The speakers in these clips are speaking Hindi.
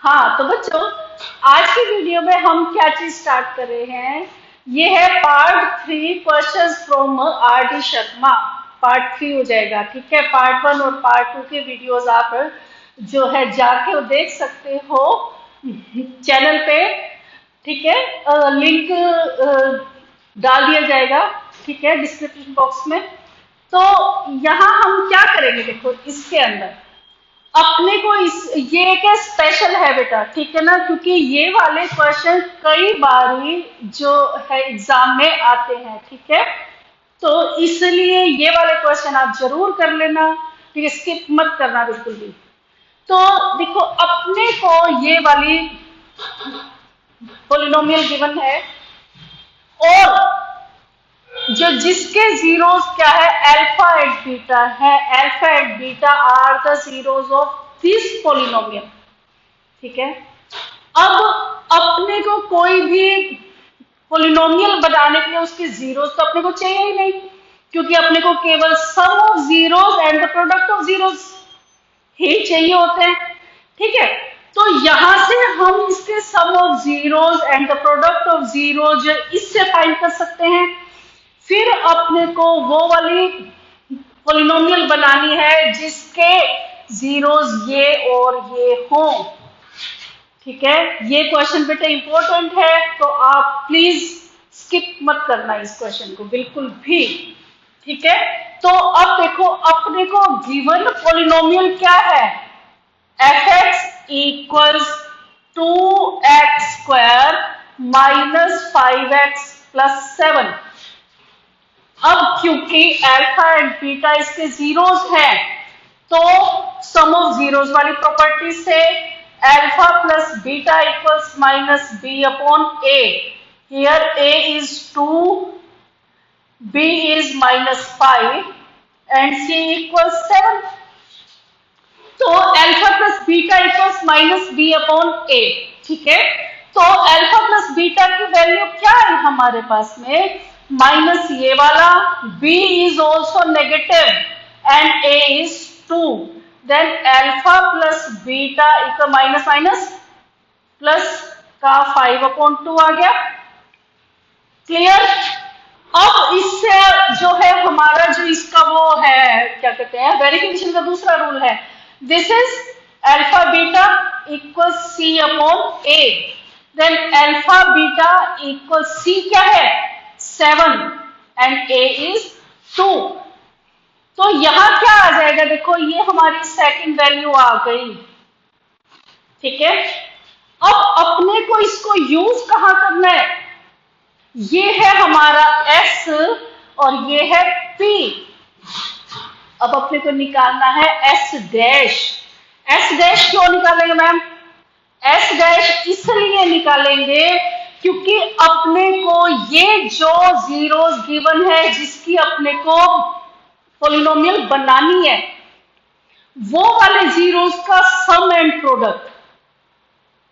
हाँ तो बच्चों, आज की वीडियो में हम क्या चीज स्टार्ट कर रहे हैं। ये है part 3 question from R D Sharma. Part 3 हो जाएगा, ठीक है। पार्ट 1 और पार्ट 2 के वीडियोस आप जो है जाके वो देख सकते हो चैनल पे, ठीक है। लिंक डाल दिया जाएगा, ठीक है, डिस्क्रिप्शन बॉक्स में। तो यहाँ हम क्या करेंगे, देखो इसके अंदर अपने को ये एक स्पेशल है बेटा, ठीक है ना, क्योंकि ये वाले क्वेश्चन कई बार ही जो है एग्जाम में आते हैं, ठीक है। तो इसलिए ये वाले क्वेश्चन आप जरूर कर लेना, ठीक है, स्किप मत करना बिल्कुल भी। तो देखो अपने को ये वाली पोलिनोमियल गिवन है और जो जिसके जीरोस क्या है, अल्फा एंड बीटा है। Alpha and beta are the zeros of this polynomial, ठीक है। अब अपने को कोई भी पोलिनोमियल बनाने के लिए उसके जीरोस तो अपने को चाहिए ही नहीं, क्योंकि अपने को केवल sum of zeros and the product of zeros ही चाहिए होते हैं, ठीक है। तो यहां से हम इसके sum of zeros and the product of zeros इससे फाइंड कर सकते हैं। फिर अपने को वो वाली पोलिनोमियल बनानी है जिसके जीरोस ये और ये हों, ठीक है। ये क्वेश्चन बेटा इंपॉर्टेंट है, तो आप प्लीज स्किप मत करना इस क्वेश्चन को बिल्कुल भी, ठीक है। तो अब देखो अपने को गिवन पोलिनोमियल क्या है, F x equals 2x² minus 5x+7। अब क्योंकि अल्फा एंड बीटा इसके जीरोस हैं, तो सम ऑफ जीरोस वाली प्रॉपर्टी से alpha plus beta equals minus B upon A. Here A is 2, B is -5 and C equals 7। तो alpha plus beta equals minus B upon A, ठीक है। तो अल्फा प्लस बीटा की वैल्यू क्या है हमारे पास में, माइनस ये वाला, b is also negative and a is 2, then alpha plus beta equal minus minus plus का 5/2 आ गया, क्लियर। अब इससे जो है हमारा जो इसका वो है क्या कहते हैं, वेरिफिकेशन का दूसरा रूल है, this is alpha beta equal C upon a, then alpha beta equal c क्या है 7 एंड a is 2। तो यहां क्या आ जाएगा, देखो ये हमारी सेकंड वैल्यू आ गई, ठीक है। अब अपने को इसको यूज कहां करना है, ये है हमारा s और ये है p। अब अपने को निकालना है s डैश। s डैश क्यों निकालेंगे मैम, s डैश इसलिए निकालेंगे क्योंकि अपने को ये जो जीरोस गिवन है जिसकी अपने को पोलिनोमियल बनानी है, वो वाले जीरोस का सम एंड प्रोडक्ट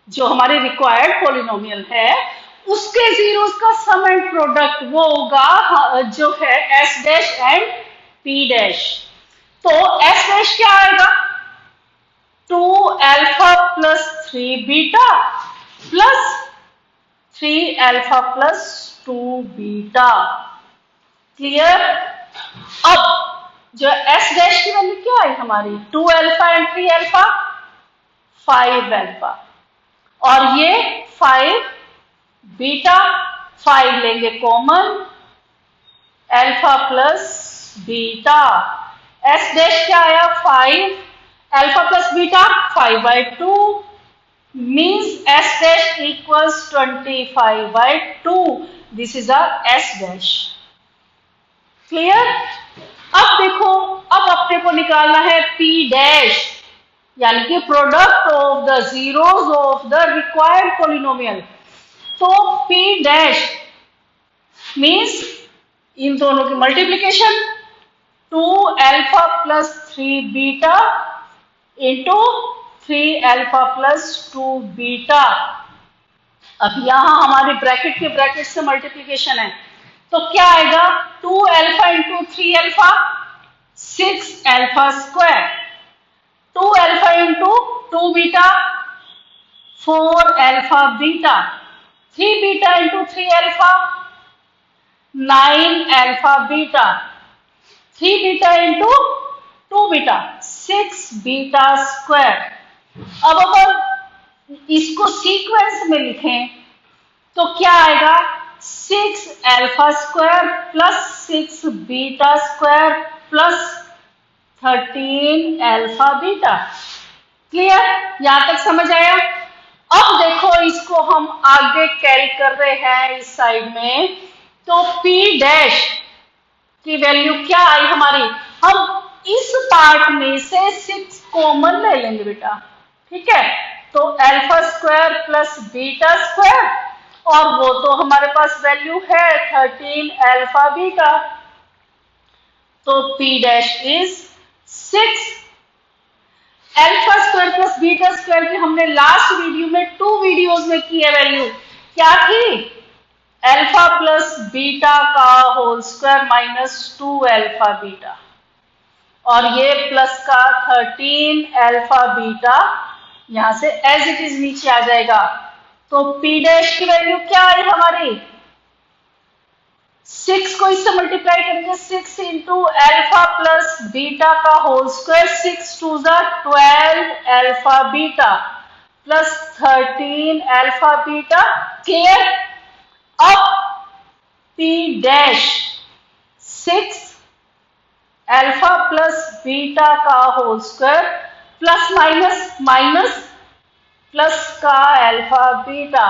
जो हमारे रिक्वायर्ड पोलिनोमियल है उसके जीरोस का सम एंड प्रोडक्ट वो होगा जो है S dash and P dash. तो एस डैश क्या आएगा, 2 alpha plus 3 beta plus 3 alpha plus 2 beta, clear. अब जो एस डैश की वैल्यू क्या है हमारी, 2 अल्फा एंड 3 अल्फा 5 अल्फा, और ये 5 बीटा, 5 लेंगे common, alpha plus beta, S dash क्या आया 5 alpha plus beta 5/2 means s dash equals 25/2. This is our s dash. Clear? अब देखो, अब अपने को निकालना है p dash, यानी कि product of the zeros of the required polynomial. तो p dash मीन्स इन दोनों की multiplication, 2 alpha plus 3 beta into 3 alpha plus 2 beta. अब यहां हमारे ब्रैकेट के ब्रैकेट से मल्टीप्लीकेशन है, तो क्या आएगा, 2 alpha into 3 alpha 6 alpha square, 2 alpha into 2 beta 4 alpha beta, 3 beta into 3 alpha 9 alpha beta, 3 beta into 2 beta 6 beta square. अब अगर इसको सीक्वेंस में लिखें तो क्या आएगा, 6 alpha square plus 6 beta square plus 13 alpha beta. Clear, यहां तक समझ आया? अब देखो इसको हम आगे कैरी कर रहे हैं इस साइड में, तो P डैश की वैल्यू क्या आई हमारी, हम इस पार्ट में से 6 कॉमन ले लेंगे बेटा, ठीक है। तो alpha square plus beta square, और वो तो हमारे पास वैल्यू है 13 अल्फा बीटा, तो P dash is 6 alpha square plus beta square की हमने लास्ट वीडियो में 2 वीडियोस में की है वैल्यू, क्या थी, अल्फा प्लस बीटा का whole square minus 2 alpha beta, और ये प्लस का 13 अल्फा बीटा यहां से एज इट इज नीचे आ जाएगा। तो P डैश की वैल्यू क्या आई हमारी, 6 को इससे मल्टीप्लाई करेंगे, 6 इंटू अल्फा प्लस बीटा का होल स्क्वायर, 6 टू ज़ा 12 alpha beta plus 13 alpha beta. Clear? अब P dash 6 alpha plus beta का whole square plus minus minus plus का अल्फा बीटा।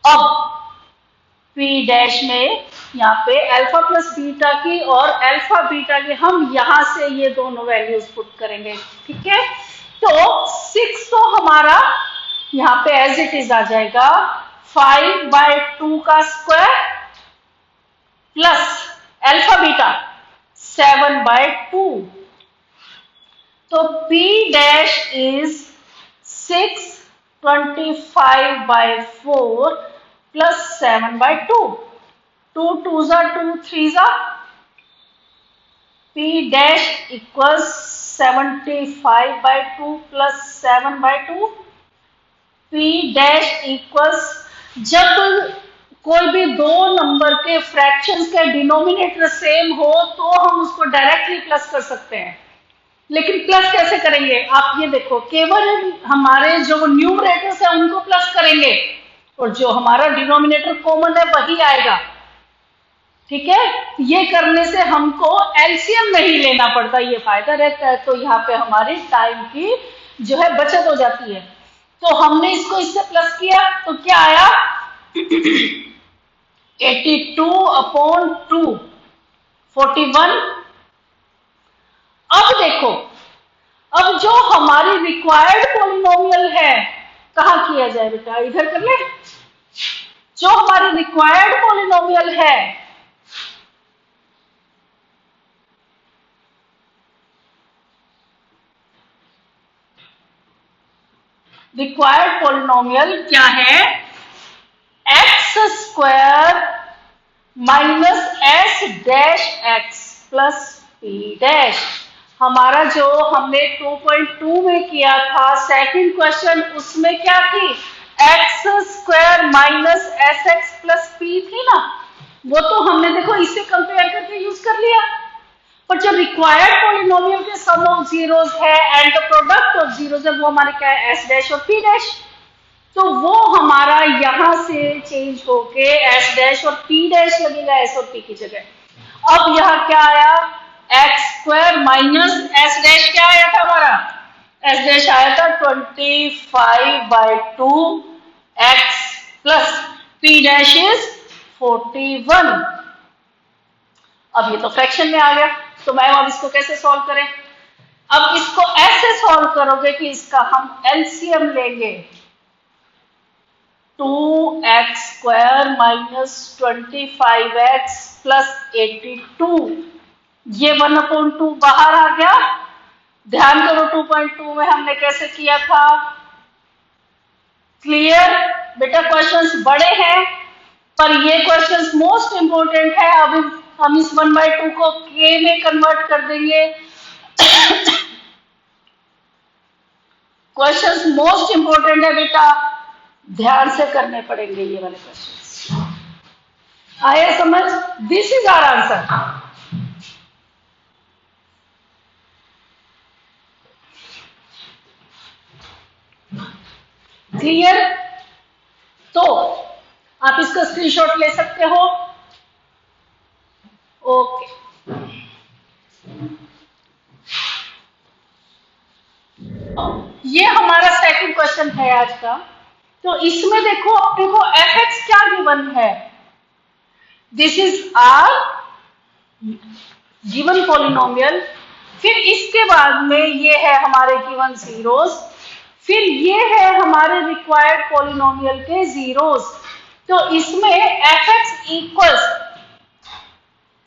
अब P डैश में यहाँ पे अल्फा प्लस बीटा की और अल्फा बीटा की हम यहां से ये दोनों वैल्यूज पुट करेंगे, ठीक है। तो 6 तो हमारा यहाँ पे एज इट इज आ जाएगा 5/2 का स्क्वायर प्लस अल्फा बीटा 7/2। तो P डैश इज 6 25/4 प्लस 7/2, 2 2 ज़ा 2 3 ज़ा, P dash equals 75/2 plus 7/2। P dash equals, जब कोई भी दो नंबर के फ्रैक्शंस के डिनोमिनेटर सेम हो तो हम उसको डायरेक्टली प्लस कर सकते हैं, लेकिन प्लस कैसे करेंगे आप ये देखो, केवल हमारे जो न्यूमरेटर्स है उनको प्लस करेंगे और जो हमारा डिनोमिनेटर कॉमन है वही आएगा, ठीक है। ये करने से हमको एलसीएम नहीं लेना पड़ता, ये फायदा रहता है। तो यहाँ पे हमारी टाइम की जो है बचत हो जाती है। तो हमने इसको इससे प्लस किया तो क्या आया 82/2 41। अब देखो, अब जो हमारी रिक्वायर्ड पॉलिनोमियल है कहाँ किया जाए बेटा, इधर कर ले। जो हमारी रिक्वायर्ड पॉलिनोमियल है क्या है, x square minus S dash x plus P dash. हमारा जो हमने 2.2 में किया था सेकंड क्वेश्चन, उसमें क्या थी, x square minus S x plus P थी ना, वो तो हमने देखो इससे कंपेयर करके यूज कर लिया। पर जो रिक्वायर्ड पॉलिनोमियल के सम ऑफ जीरोस है and the product of zeros है, वो हमारे क्या है, एस डैश और पी डैश। तो वो हमारा यहां से चेंज होके एस डैश और पी डैश लगेगा, एस और पी की जगह। अब यहाँ क्या आया, x square minus S dash क्या आया था हमारा, एस डैश आया था 25/2 x plus P dash is 41। अब ये तो फ्रैक्शन में आ गया, तो मैम अब इसको कैसे सॉल्व करें। अब इसको ऐसे सॉल्व करोगे कि इसका हम एलसीएम लेंगे, 2x square minus 25x plus 82, ये 1/2 बाहर आ गया। ध्यान करो 2.2 में हमने कैसे किया था। क्लियर बेटा, क्वेश्चंस बड़े हैं पर ये क्वेश्चंस मोस्ट इंपोर्टेंट है। अब हम इस 1/2 को k में कन्वर्ट कर देंगे क्वेश्चंस मोस्ट इंपोर्टेंट है बेटा, ध्यान से करने पड़ेंगे ये वाले क्वेश्चंस। आया समझ? This is our answer. Clear? तो आप इसका स्क्रीनशॉट ले सकते हो। ओके, ये हमारा सेकंड क्वेश्चन है आज का। तो इसमें देखो अपने को एफ एक्स क्या गिवन है, this is our given polynomial, फिर इसके बाद में ये है हमारे गिवन जीरोस, फिर ये है हमारे रिक्वायर्ड पॉलिनोमियल के जीरोस। तो इसमें F x equals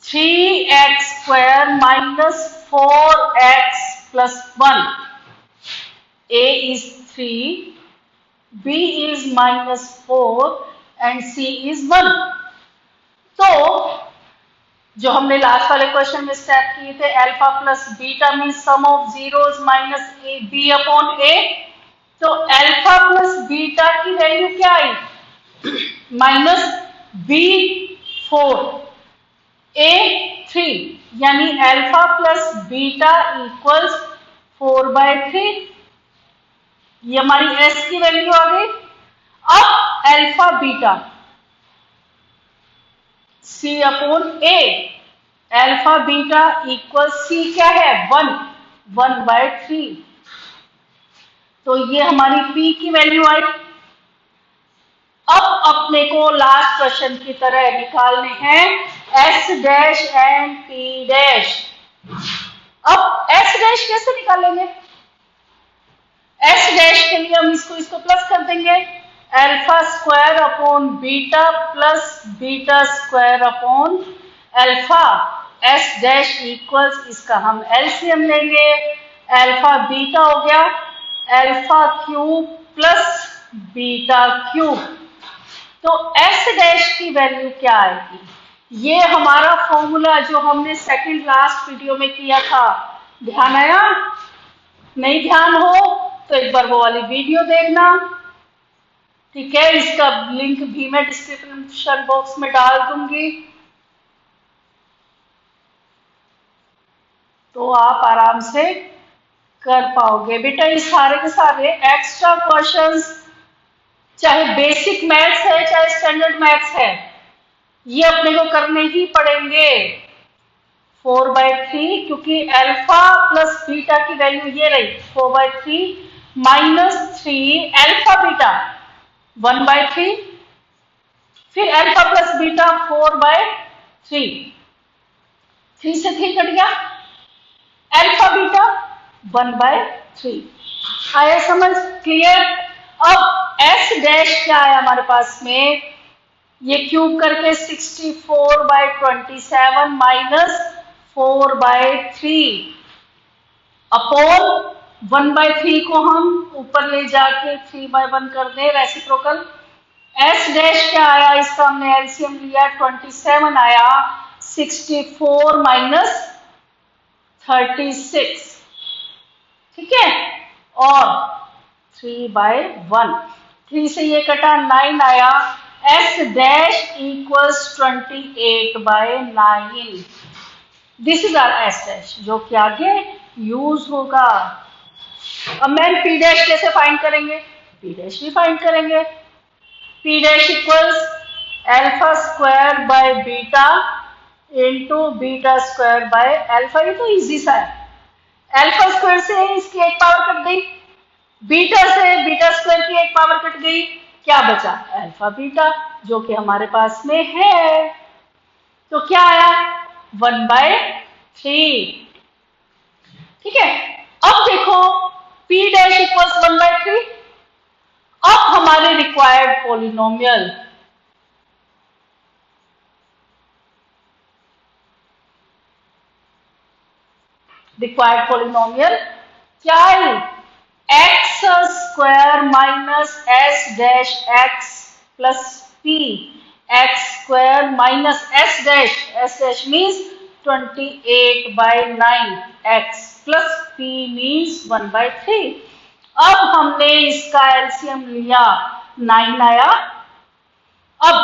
3x square minus 4x plus 1, a is 3, b is minus 4 and c is 1। तो जो हमने लास्ट वाले क्वेश्चन में स्टेप किए थे, alpha plus beta mean sum of zeros minus A B upon A. तो अल्फा प्लस बीटा की वैल्यू क्या आई? माइनस बी 4, ए 3, यानी अल्फा प्लस बीटा इक्वल्स 4/3। ये हमारी एस की वैल्यू आ गई। अब अल्फा बीटा सी अपॉन ए, अल्फा बीटा इक्वल सी क्या है? 1/3। तो ये हमारी पी की वैल्यू आई। अब अपने को लास्ट क्वेश्चन की तरह निकालने हैं S dash and P dash. अब एस डैश कैसे निकालेंगे? एस डैश के लिए हम इसको प्लस कर देंगे, alpha square upon beta plus beta square upon alpha. S dash equals, इसका हम एलसीएम लेंगे, अल्फा बीटा हो गया alpha cube plus beta cube. तो एस डैश की वैल्यू क्या आएगी? ये हमारा फॉर्मूला जो हमने सेकंड लास्ट वीडियो में किया था, ध्यान आया? नहीं ध्यान हो तो एक बार वो वाली वीडियो देखना, ठीक है? इसका लिंक भी मैं डिस्क्रिप्शन बॉक्स में डाल दूंगी, तो आप आराम से कर पाओगे। बेटा ये सारे के सारे एक्स्ट्रा क्वेश्चंस, चाहे बेसिक मैथ्स है चाहे स्टैंडर्ड मैथ्स है, ये अपने को करने ही पड़ेंगे। 4/3, क्योंकि अल्फा प्लस बीटा की वैल्यू ये रही 4/3 माइनस 3 अल्फा बीटा 1/3, फिर अल्फा प्लस बीटा 4/3, 3 से 3 कट गया, अल्फा बीटा 1/3। आया समझ? क्लियर? अब एस डैश क्या है हमारे पास में? ये क्यूब करके 64/27 माइनस 4/3 अपॉन 1/3 को हम ऊपर ले जाके 3/1 कर दे, रेसिप्रोकल। एस डैश क्या आया? इसका हमने एलसीएम लिया, 27 आया, 64 माइनस 36, ठीक है? और 3/1, 3 से ये कटा 9 आया, s dash equals 28/9। This is our s dash, जो कि आगे यूज होगा। अब मैम पी डैश कैसे फाइंड करेंगे? पी डैश भी फाइंड करेंगे। P dash equals alpha square by beta into beta square by alpha. ये तो इजी सा है, अल्फा स्क्वायर से इसकी एक पावर कट गई, बीटा से बीटा स्क्वायर की एक पावर कट गई, क्या बचा? अल्फा बीटा, जो कि हमारे पास में है। तो क्या आया? 1/3, ठीक है? अब देखो P डैश इक्वल्स 1/3। अब हमारे रिक्वायर्ड पॉलिनोमियल, रिक्वायर्ड पॉलिनोमियल क्या है? X square minus S dash x plus P, x square minus S dash means 28/9 x plus P means 1/3। अब हमने इसका एलसीएम लिया, 9 आया। अब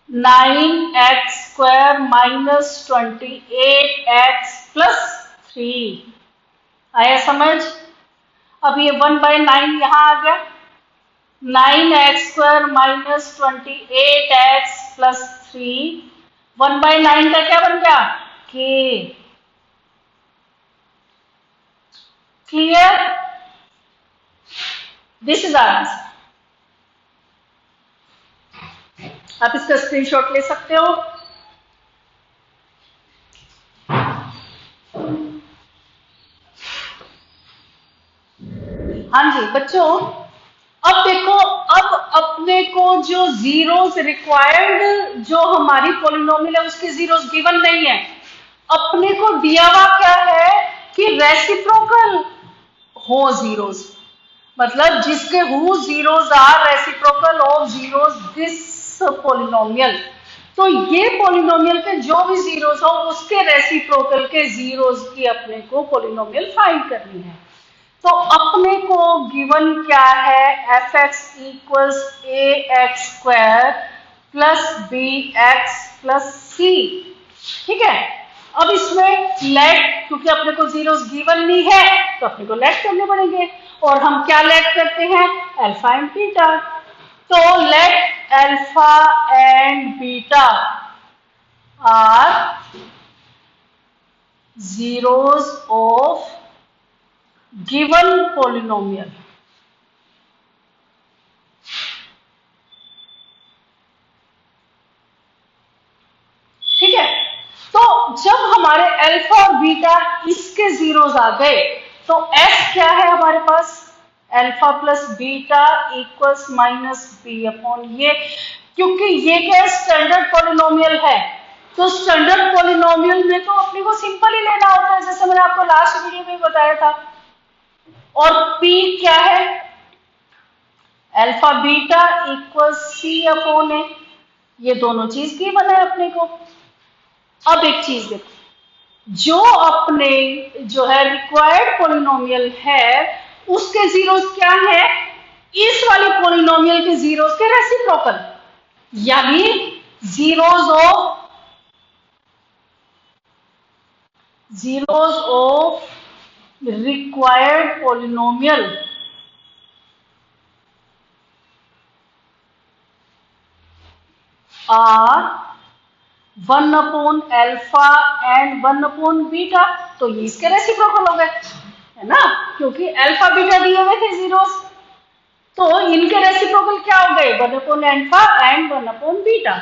9x² माइनस 28x+3 आया समझ। अब ये 1/9 यहां आ गया, 9x² माइनस 28x+3 1/9 का क्या बन गया, k। Clear, this is answer. आप इसका स्क्रीनशॉट ले सकते हो। हाँ जी बच्चों, अब देखो, अब अपने को जो जीरोस रिक्वायर्ड, जो हमारी पॉलिनोमियल है उसके जीरोस गिवन नहीं है, अपने को दिया हुआ क्या है कि रेसिप्रोकल हो जीरोस, मतलब जिसके who zeros are reciprocal of zeros this polynomial. तो ये पॉलिनोमियल के जो भी जीरोस हो उसके रेसिप्रोकल के जीरोस की अपने को पॉलिनोमियल फाइंड करनी है। तो अपने को गिवन क्या है, fx equals ax² plus bx plus c। ठीक है, अब इसमें लेट, क्योंकि अपने को जीरोस गिवन नहीं है तो अपने को लेट करने पड़ेंगे, और हम क्या लेट करते हैं, अल्फा एंड बीटा। तो let alpha and beta are zeros of given polynomial. ठीक है, तो जब हमारे अल्फा और बीटा इसके जीरोस आ गए तो एस क्या है हमारे पास, alpha plus beta equals minus B upon ये, क्योंकि ये क्या स्टैंडर्ड पॉलिनोमियल है, तो स्टैंडर्ड पॉलिनोमियल में तो अपने को सिंपल ही लेना होता है, जैसे मैंने आपको लास्ट वीडियो में बताया था। और P क्या है, alpha beta equal C upon A, ये दोनों चीज की बना है अपने को। अब एक चीज देखो, जो अपने जो है रिक्वायर्ड पॉलिनोमियल है उसके जीरोस क्या है, इस वाली पॉलिनोमियल के जीरोस के रेसिप्रोकल, यानी zeros of required polynomial are 1 upon alpha and 1 upon beta, तो ये इसके रेसिप्रोकल हो गए, है ना, क्योंकि अल्फा बीटा दिए हुए थे जीरोस, तो इनके रेसिप्रोकल क्या हो गए, 1 upon alpha and 1 upon beta.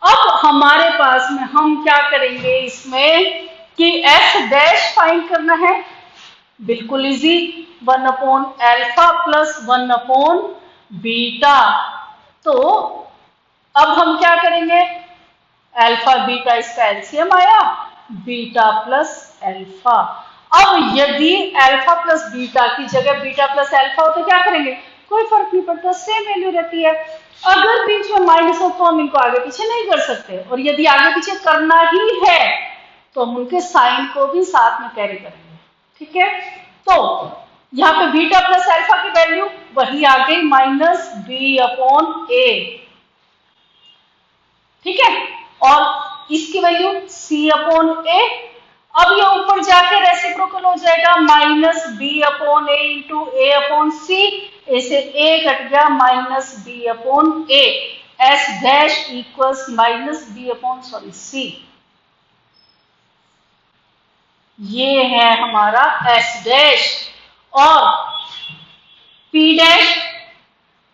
अब हमारे पास में हम क्या करेंगे इसमें कि एफ डैश फाइंड करना है, बिल्कुल easy, 1 upon alpha plus 1 upon beta. तो अब हम क्या करेंगे, अल्फा बीटा इसका एलसीएम आया, बीटा प्लस अल्फा। अब यदि अल्फा प्लस बीटा की जगह बीटा प्लस अल्फा हो तो क्या करेंगे, कोई फर्क नहीं पड़ता, सेम वैल्यू रहती है। अगर बीच में माइनस हो तो हम इनको आगे पीछे नहीं कर सकते, और यदि आगे पीछे करना ही है तो हम उनके साइन को भी साथ में कैरी करेंगे। ठीक है, तो यहाँ पे बीटा प्लस अल्फा की वैल्यू वही आ गई, माइनस बी अपॉन ए। ठीक है, और इसकी वैल्यू c अपॉन ए। अब ये ऊपर जाके रेसिप्रोकल हो जाएगा, minus B upon A into A upon C, ऐसे ए कट गया, minus B upon A, S dash equals minus B upon C. ये है हमारा एस डैश, और P dash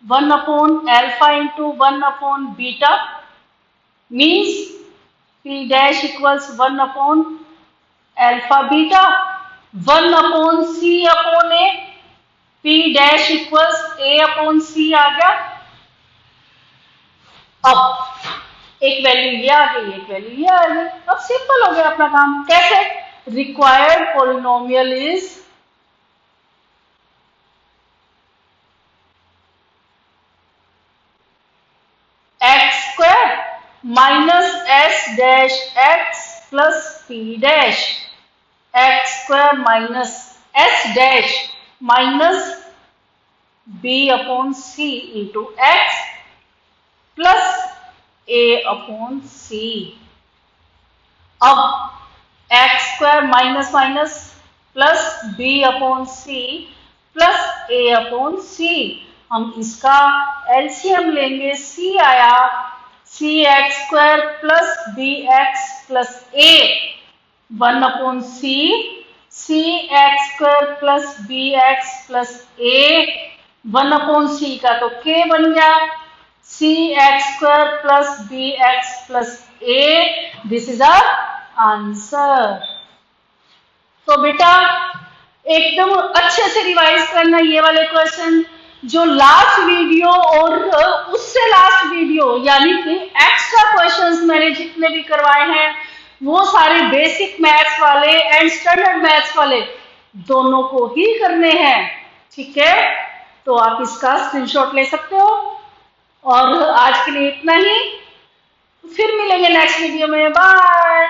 1 upon alpha into 1 upon beta means P dash equals 1 upon alpha beta, 1 upon C upon A, P dash equals A upon C आ गया। अब एक वैल्यू ये आ गई, एक वैल्यू ये आ गई, अब सिंपल हो गया अपना काम। कैसे, required polynomial is x square minus S dash x plus P dash, x square minus S dash minus B upon C into x plus A upon C. अब x square minus minus plus B upon C plus A upon C. हम इसका एलसीएम लेंगे, सी आया C x square plus B x plus A, 1/c C x square plus B x plus A, 1/c का तो k बन गया, C x square plus B x plus A. This is our answer. तो बेटा एकदम अच्छे से रिवाइज करना ये वाले क्वेश्चन, जो लास्ट वीडियो और उससे लास्ट वीडियो यानी कि एक्स्ट्रा क्वेश्चंस मैंने जितने भी करवाए हैं वो सारे बेसिक मैथ्स वाले एंड स्टैंडर्ड मैथ्स वाले दोनों को ही करने हैं। ठीक है, तो आप इसका स्क्रीनशॉट ले सकते हो। और आज के लिए इतना ही, फिर मिलेंगे नेक्स्ट वीडियो में। बाय।